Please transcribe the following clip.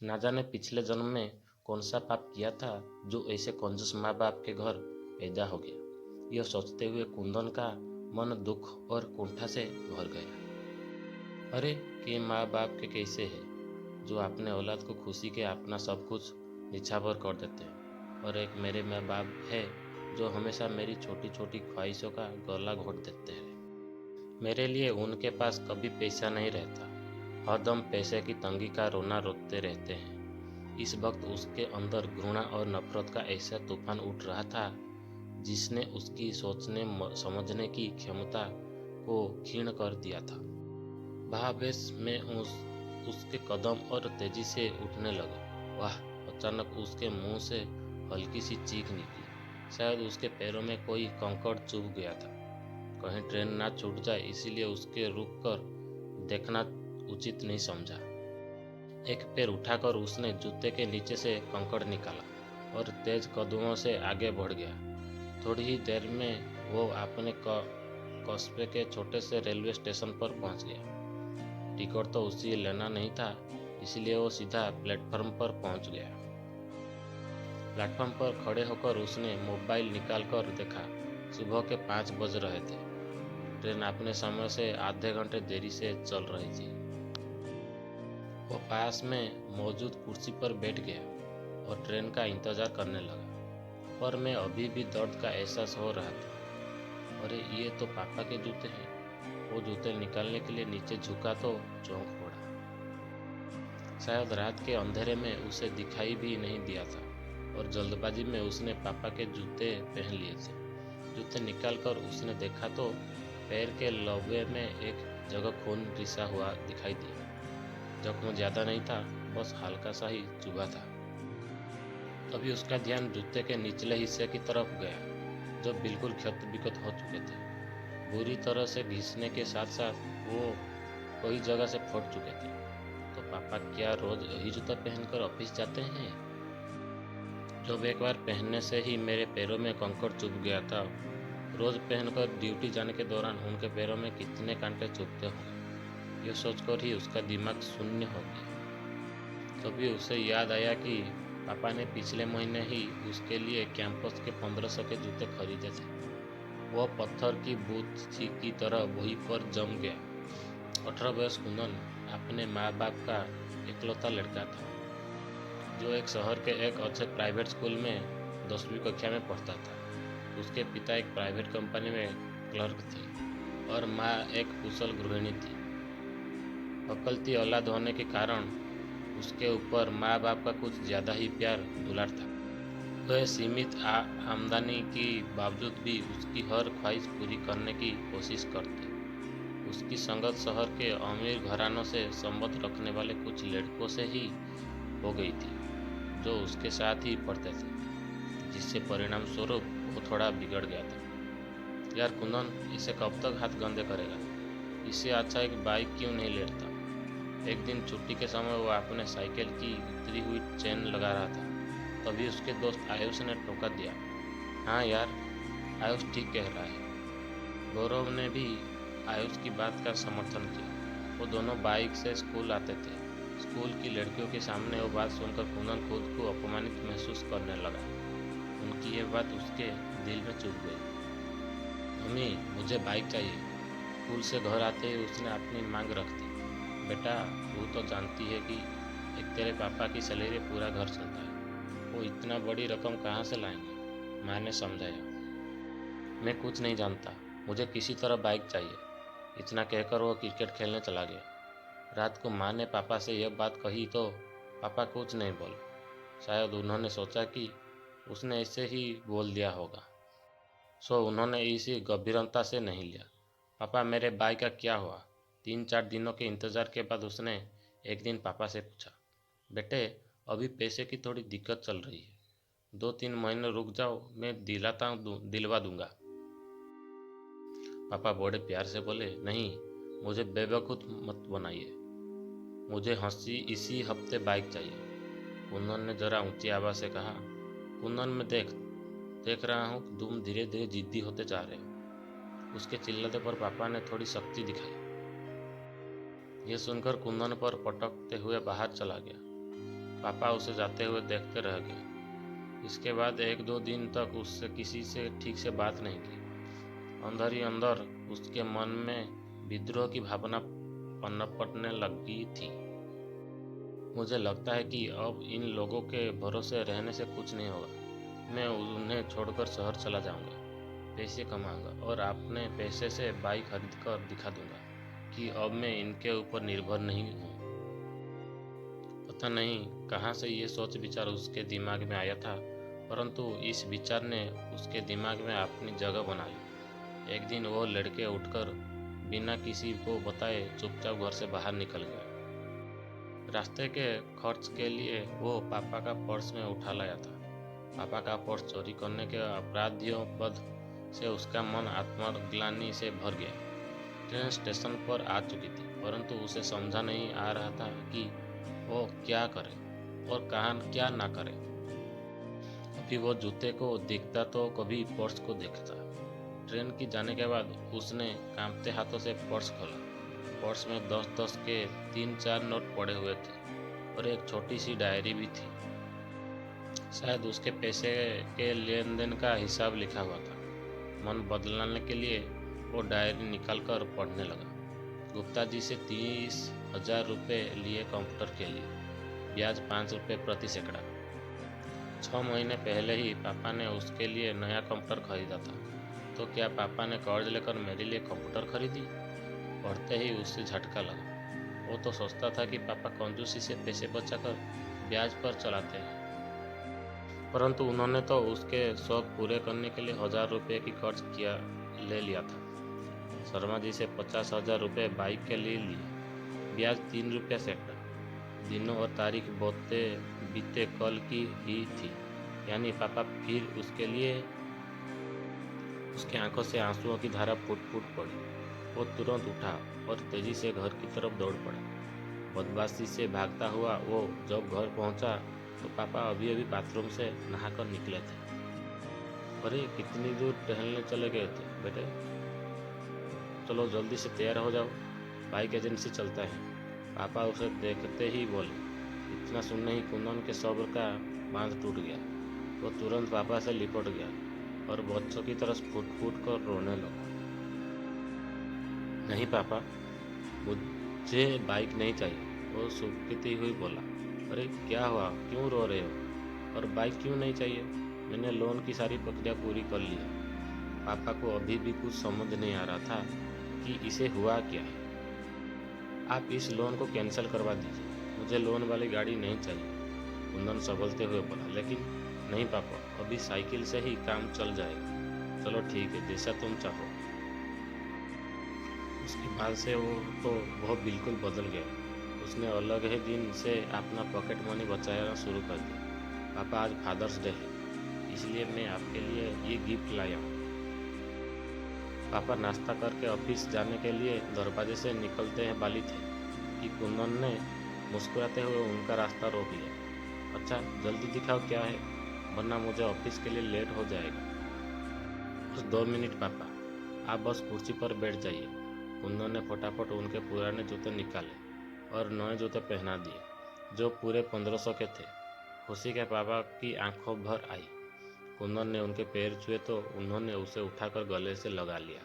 ना जाने पिछले जन्म में कौन सा पाप किया था जो ऐसे कंजूस माँ बाप के घर पैदा हो गया। यह सोचते हुए कुंदन का मन दुख और कुंठा से भर गया। अरे कि माँ बाप के कैसे है जो अपने औलाद को खुशी के अपना सब कुछ निछावर कर देते हैं, और एक मेरे माँ बाप है जो हमेशा मेरी छोटी छोटी ख्वाहिशों का गला घोट देते हैं। मेरे लिए उनके पास कभी पैसा नहीं रहता, हरदम पैसे की तंगी का रोना रोते रहते हैं। इस वक्त उसके अंदर घृणा और नफरत का ऐसा तूफान उठ रहा था जिसने उसकी सोचने समझने की क्षमता को क्षीण कर दिया था। भावेश में उसके कदम और तेजी से उठने लगे। वाह! अचानक उसके मुंह से हल्की सी चीख निकली। शायद उसके पैरों में कोई कंकड़ चुभ गया था। कहीं ट्रेन ना छूट जाए, इसीलिए उसके रुक कर देखना उचित नहीं समझा। एक पैर उठाकर उसने जूते के नीचे से कंकड़ निकाला और तेज कदमों से आगे बढ़ गया। थोड़ी ही देर में वो अपने कस्बे के छोटे से रेलवे स्टेशन पर पहुंच गया। टिकट तो उसे लेना नहीं था, इसलिए वो सीधा प्लेटफॉर्म पर पहुंच गया। प्लेटफॉर्म पर खड़े होकर उसने मोबाइल निकालकर देखा। सुबह के 5 बज रहे थे। ट्रेन अपने समय से आधे घंटे देरी से चल रही थी। वो पास में मौजूद कुर्सी पर बैठ गया और ट्रेन का इंतजार करने लगा। पर मैं अभी भी दर्द का एहसास हो रहा था। अरे ये तो पापा के जूते हैं। वो जूते निकालने के लिए नीचे झुका तो चौंक पड़ा। शायद रात के अंधेरे में उसे दिखाई भी नहीं दिया था और जल्दबाजी में उसने पापा के जूते पहन लिए थे। जूते निकालकर उसने देखा तो पैर के लौबे में एक जगह खून रिसा हुआ दिखाई दिया। जख्म ज्यादा नहीं था, बस हल्का सा ही चुभा था। तभी उसका ध्यान जूते के निचले हिस्से की तरफ गया जो बिल्कुल क्षत विक्षत हो चुके थे। बुरी तरह से घिसने के साथ साथ वो कई जगह से फट चुके थे। तो पापा क्या रोज यही जूता पहनकर ऑफिस जाते हैं? जब एक बार पहनने से ही मेरे पैरों में कंकड़ चुभ गया था, रोज पहनकर ड्यूटी जाने के दौरान उनके पैरों में कितने कांटे चुभते होंगे। यह सोचकर ही उसका दिमाग शून्य हो गया। तभी उसे याद आया कि पापा ने पिछले महीने ही उसके लिए कैंपस के 1500 के जूते खरीदे थे। वह पत्थर की बूथ की तरह वहीं पर जम गया। 18 वर्ष कुंदन अपने माँ बाप का इकलौता लड़का था जो एक शहर के एक अच्छे प्राइवेट स्कूल में 10वीं कक्षा में पढ़ता था। उसके पिता एक प्राइवेट कंपनी में क्लर्क थे और माँ एक कुशल गृहिणी थी। अकलती औलाद होने के कारण उसके ऊपर माँ बाप का कुछ ज़्यादा ही प्यार दुलार था। वह सीमित आमदनी के बावजूद भी उसकी हर ख्वाहिश पूरी करने की कोशिश करते। उसकी संगत शहर के अमीर घरानों से संबंध रखने वाले कुछ लड़कों से ही हो गई थी जो उसके साथ ही पढ़ते थे, जिससे परिणाम स्वरूप वो थोड़ा बिगड़ गया था। यार कुंदन, इसे कब तक हाथ गंदे करेगा? इससे अच्छा एक बाइक क्यों नहीं लेता? एक दिन छुट्टी के समय वो अपने साइकिल की उतरी हुई चेन लगा रहा था। तभी उसके दोस्त आयुष ने टोका दिया। हाँ यार, आयुष ठीक कह रहा है। गौरव ने भी आयुष की बात का समर्थन किया। वो दोनों बाइक से स्कूल आते थे। स्कूल की लड़कियों के सामने वो बात सुनकर कुंदन खुद को अपमानित महसूस करने लगा। उनकी ये बात उसके दिल में चुभ गई। मम्मी, मुझे बाइक चाहिए। स्कूल से घर आते ही उसने अपनी मांग रख दी। बेटा, तू तो जानती है कि एक तेरे पापा की सैलरी पूरा घर चलता है। वो इतना बड़ी रकम कहाँ से लाएंगे? माँ ने समझाया। मैं कुछ नहीं जानता, मुझे किसी तरह बाइक चाहिए। इतना कहकर वो क्रिकेट खेलने चला गया। रात को माँ ने पापा से यह बात कही तो पापा कुछ नहीं बोले। शायद उन्होंने सोचा कि उसने ऐसे ही बोल दिया होगा, सो उन्होंने इसी गंभीरता से नहीं लिया। पापा, मेरे बाइक का क्या हुआ? 3-4 दिनों के इंतज़ार के बाद उसने एक दिन पापा से पूछा। बेटे, अभी पैसे की थोड़ी दिक्कत चल रही है। 2-3 महीने रुक जाओ, मैं दिलवा दूंगा। पापा बड़े प्यार से बोले, नहीं, मुझे बेवकूफ़ मत बनाइए। मुझे इसी हफ्ते बाइक चाहिए। कुंदन ने जरा ऊंची आवाज़ से कहा। कुंदन, मैं देख रहा हूँ कि तुम धीरे धीरे जिद्दी होते जा रहे हो। उसके चिल्लाते पर पापा ने थोड़ी सख्ती दिखाई। यह सुनकर कुंदन पर पटकते हुए बाहर चला गया। पापा उसे जाते हुए देखते रह गए। इसके बाद 1-2 दिन तक उससे किसी से ठीक से बात नहीं की। अंदर ही अंदर उसके मन में विद्रोह की भावना पनपने लगी थी। मुझे लगता है कि अब इन लोगों के भरोसे रहने से कुछ नहीं होगा। मैं उन्हें छोड़कर शहर चला जाऊंगा, पैसे कमाऊंगा और अपने पैसे से बाइक खरीद कर दिखा दूंगा कि अब मैं इनके ऊपर निर्भर नहीं हूँ। पता नहीं कहाँ से ये सोच विचार उसके दिमाग में आया था, परंतु इस विचार ने उसके दिमाग में अपनी जगह बना ली। एक दिन वो लड़के उठकर बिना किसी को बताए चुपचाप घर से बाहर निकल गया। रास्ते के खर्च के लिए वो पापा का पर्स में उठा लाया था। पापा का पर्स चोरी करने के अपराधियों पद से उसका मन आत्मग्लानि से भर गया। ट्रेन स्टेशन पर आ चुकी थी, परंतु उसे समझा नहीं आ रहा था कि वो क्या करे और कहाँ क्या ना करे। अभी वो जूते को देखता तो कभी पर्स को देखता। ट्रेन की जाने के बाद उसने कांपते हाथों से पर्स खोला। पर्स में 10-10 के 3-4 नोट पड़े हुए थे और एक छोटी सी डायरी भी थी। शायद उसके पैसे के लेन देन का हिसाब लिखा हुआ था। मन बदलाने के लिए वो डायरी निकालकर पढ़ने लगा। गुप्ता जी से 30,000 रुपये लिए कंप्यूटर के लिए, ब्याज 5 रुपये प्रति सैकड़ा। 6 महीने पहले ही पापा ने उसके लिए नया कंप्यूटर खरीदा था, तो क्या पापा ने कर्ज लेकर मेरे लिए कंप्यूटर खरीदी? पढ़ते ही उससे झटका लगा। वो तो सोचता था कि पापा कंजूसी से पैसे बचाकर ब्याज पर चलाते हैं, परंतु उन्होंने तो उसके शौक पूरे करने के लिए 1,000 रुपये की कर्ज ले लिया था। शर्मा जी से 50,000 रुपये बाइक के लिए लिए, ब्याज 3 रुपये सैकड़ा। दिनों और तारीख बीते कल की ही थी, यानी पापा फिर उसके लिए। उसके आंखों से आंसुओं की धारा फूट फूट पड़ी। वो तुरंत उठा और तेजी से घर की तरफ दौड़ पड़ा। बदमाशी से भागता हुआ वो जब घर पहुंचा तो पापा अभी अभी बाथरूम से नहाकर निकले थे। अरे कितनी दूर टहलने चले गए थे बेटे? चलो जल्दी से तैयार हो जाओ, बाइक एजेंसी चलता है। पापा उसे देखते ही बोले। इतना सुनने ही कुंदन के सब्र का बांध टूट गया। वो तुरंत पापा से लिपट गया और बच्चों की तरह फूट फूट कर रोने लगा। नहीं पापा, मुझे बाइक नहीं चाहिए, वो सूखती हुई बोला। अरे क्या हुआ, क्यों रो रहे हो? और बाइक क्यों नहीं चाहिए? मैंने लोन की सारी प्रक्रिया पूरी कर ली है। पापा को अभी भी कुछ समझ नहीं आ रहा था कि इसे हुआ क्या है। आप इस लोन को कैंसिल करवा दीजिए, मुझे लोन वाली गाड़ी नहीं चाहिए, कुंदन संभलते हुए बोला। लेकिन नहीं पापा, अभी साइकिल से ही काम चल जाएगा। चलो ठीक है, जैसा तुम चाहो। उसके बाद से वो बिल्कुल बदल गया। उसने अलग ही दिन से अपना पॉकेट मनी बचाना शुरू कर दिया। पापा आज फादर्स डे है, इसलिए मैं आपके लिए ये गिफ्ट लाया हूँ। पापा नाश्ता करके ऑफिस जाने के लिए दरवाजे से निकलते हैं वाली थे कि कुंदन ने मुस्कुराते हुए उनका रास्ता रोक लिया। अच्छा जल्दी दिखाओ क्या है, वरना मुझे ऑफिस के लिए लेट हो जाएगा। बस 2 मिनट पापा, आप बस कुर्सी पर बैठ जाइए। कुंदन ने फटाफट उनके पुराने जूते निकाले और नए जूते पहना दिए, जो पूरे 1500 के थे। खुशी के पापा की आंखों भर आई। कुंदन ने उनके पैर छुए तो उन्होंने उसे उठाकर गले से लगा लिया।